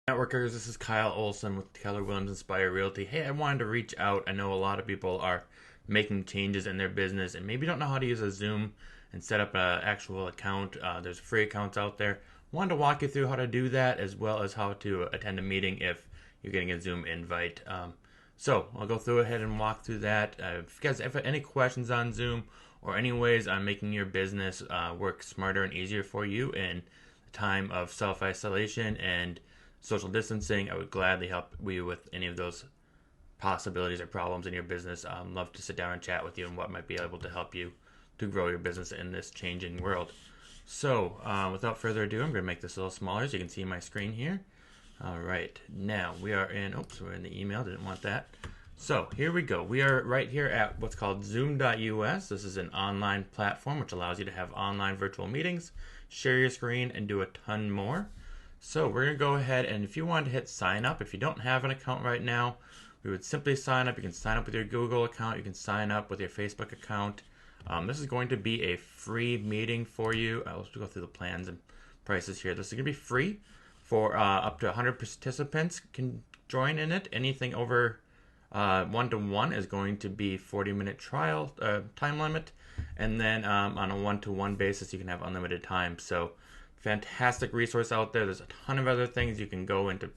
Networkers, this is Kyle Olson with Keller Williams Inspire Realty. Hey, I wanted to reach out. I know a lot of people are making changes in their business and maybe don't know how to use a Zoom and set up an actual account. There's free accounts out there. Wanted to walk you through how to do that as well as how to attend a meeting if you're getting a Zoom invite. So I'll go through ahead and walk through that. If you guys have any questions on Zoom or any ways on making your business work smarter and easier for you in the time of self-isolation and social distancing, I would gladly help you with any of those possibilities or problems in your business. Love to sit down and chat with you and what might be able to help you to grow your business in this changing world. So, without further ado, I'm going to make this a little smaller so you can see my screen here. All right, now we are in, we're in the email, didn't want that. So here we go. We are right here at what's called Zoom.us. This is an online platform which allows you to have online virtual meetings, share your screen, and do a ton more. So we're going to go ahead, and if you want to hit sign up, if you don't have an account right now, we would simply sign up. You can sign up with your Google account. You can sign up with your Facebook account. This is going to be a free meeting for you. Let's go through the plans and prices here. This is going to be free for up to 100 participants can join in it. Anything over one-to-one is going to be 40-minute trial time limit. And then on a one-to-one basis, you can have unlimited time. So fantastic resource out there. There's a ton of other things. You can go into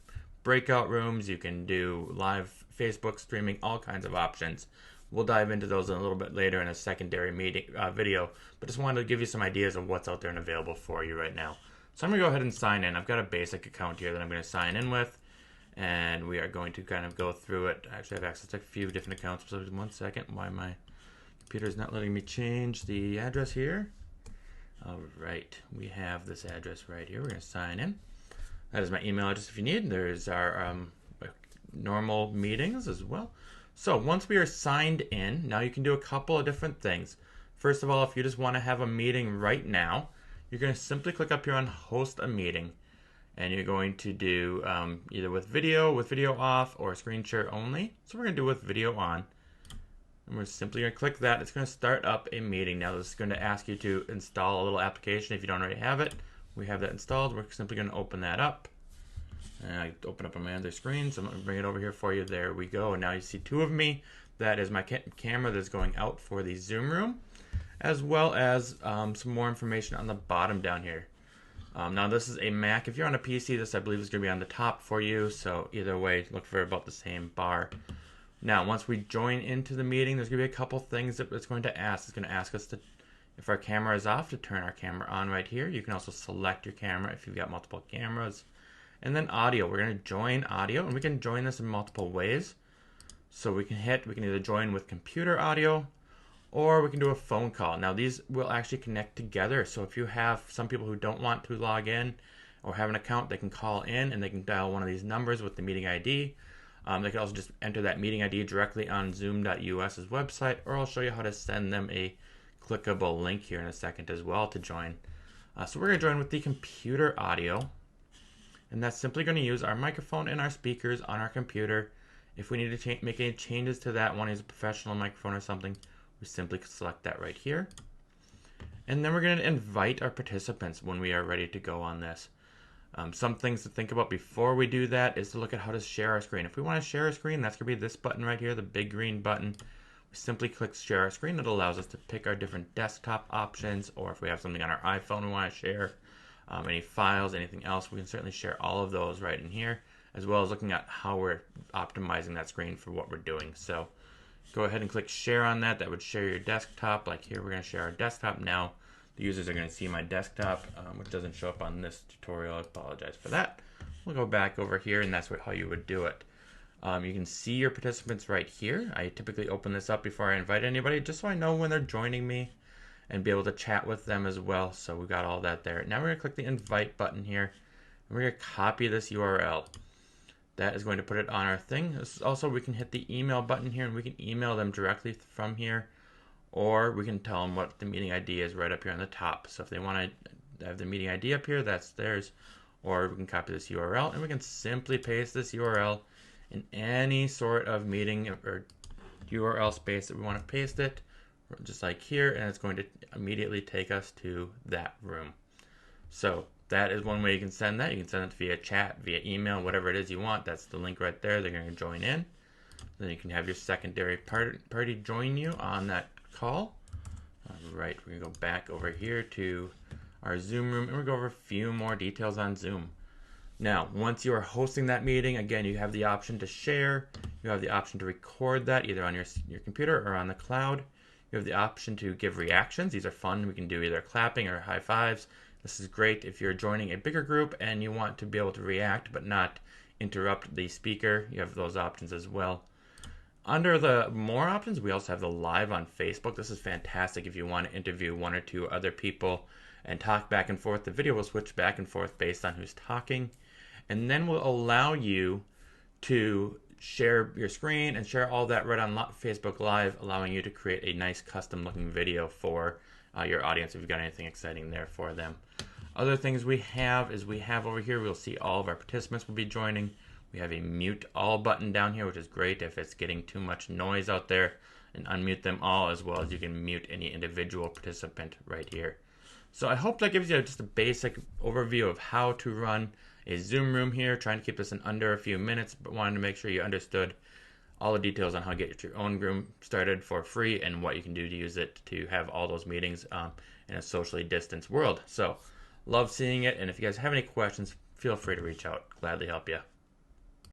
breakout rooms. You can do live Facebook streaming, all kinds of options. We'll dive into those a little bit later in a secondary meeting video, but just wanted to give you some ideas of what's out there and available for you right now. So I'm going to go ahead and sign in. I've got a basic account here that I'm going to sign in with, and we are going to kind of go through it. I actually have access to a few different accounts. So 1 second, why my computer is not letting me change the address here. All right, we have this address right here. We're going to sign in. That is my email address if you need. There's our normal meetings as well. So once we are signed in, now you can do a couple of different things. First of all, if you just want to have a meeting right now, you're going to simply click up here on host a meeting. And you're going to do either with video off, or screen share only. So we're going to do with video on. And we're simply going to click that. It's going to start up a meeting. Now this is going to ask you to install a little application if you don't already have it. We have that installed. We're simply going to open that up. And I open up on my other screen, so I'm going to bring it over here for you. There we go. And now you see two of me. That is my camera that's going out for the Zoom room, as well as some more information on the bottom down here. Now this is a Mac. If you're on a PC, this I believe is going to be on the top for you. So either way, look for about the same bar. Now, once we join into the meeting, there's going to be a couple things that it's going to ask. It's going to ask us to, if our camera is off, to turn our camera on right here. You can also select your camera if you've got multiple cameras. And then audio. We're going to join audio, and we can join this in multiple ways. So we can either join with computer audio, or we can do a phone call. Now, these will actually connect together. So if you have some people who don't want to log in or have an account, they can call in, and they can dial one of these numbers with the meeting ID. They can also just enter that meeting ID directly on Zoom.us's website, or I'll show you how to send them a clickable link here in a second as well to join. So we're going to join with the computer audio, and that's simply going to use our microphone and our speakers on our computer. If we need to make any changes to that, want to use a professional microphone or something, we simply select that right here. And then we're going to invite our participants when we are ready to go on this. Some things to think about before we do that is to look at how to share our screen. If we want to share our screen, that's going to be this button right here, the big green button. We simply click share our screen. It allows us to pick our different desktop options, or if we have something on our iPhone we want to share, any files, anything else, we can certainly share all of those right in here, as well as looking at how we're optimizing that screen for what we're doing. So go ahead and click share on that. That would share your desktop. Like here, we're going to share our desktop now. The users are going to see my desktop, which doesn't show up on this tutorial. I apologize for that. We'll go back over here, and that's how you would do it. You can see your participants right here. I typically open this up before I invite anybody, just so I know when they're joining me and be able to chat with them as well. So we've got all that there. Now we're going to click the invite button here, and we're going to copy this URL. That is going to put it on our thing. Also, we can hit the email button here, and we can email them directly from here. Or we can tell them what the meeting ID is right up here on the top. So if they want to have the meeting ID up here, that's theirs. Or we can copy this URL, and we can simply paste this URL in any sort of meeting or URL space that we want to paste it, just like here, and it's going to immediately take us to that room. So that is one way you can send that. You can send it via chat, via email, whatever it is you want. That's the link right there. They're going to join in. Then you can have your secondary party join you on that call. All right, we're going to go back over here to our Zoom room, and we'll go over a few more details on Zoom. Now, once you are hosting that meeting, again, you have the option to share. You have the option to record that either on your computer or on the cloud. You have the option to give reactions. These are fun. We can do either clapping or high fives. This is great if you're joining a bigger group and you want to be able to react but not interrupt the speaker. You have those options as well. Under the more options, we also have the live on Facebook. This is fantastic if you want to interview one or two other people and talk back and forth. The video will switch back and forth based on who's talking. And then we'll allow you to share your screen and share all that right on Facebook Live, allowing you to create a nice custom looking video for your audience if you've got anything exciting there for them. Other things we have over here, we'll see all of our participants will be joining. We have a mute all button down here, which is great if it's getting too much noise out there, and unmute them all, as well as you can mute any individual participant right here. So I hope that gives you just a basic overview of how to run a Zoom room here, trying to keep this in under a few minutes, but wanted to make sure you understood all the details on how to get your own room started for free and what you can do to use it to have all those meetings in a socially distanced world. So love seeing it, and if you guys have any questions, feel free to reach out. Gladly help you.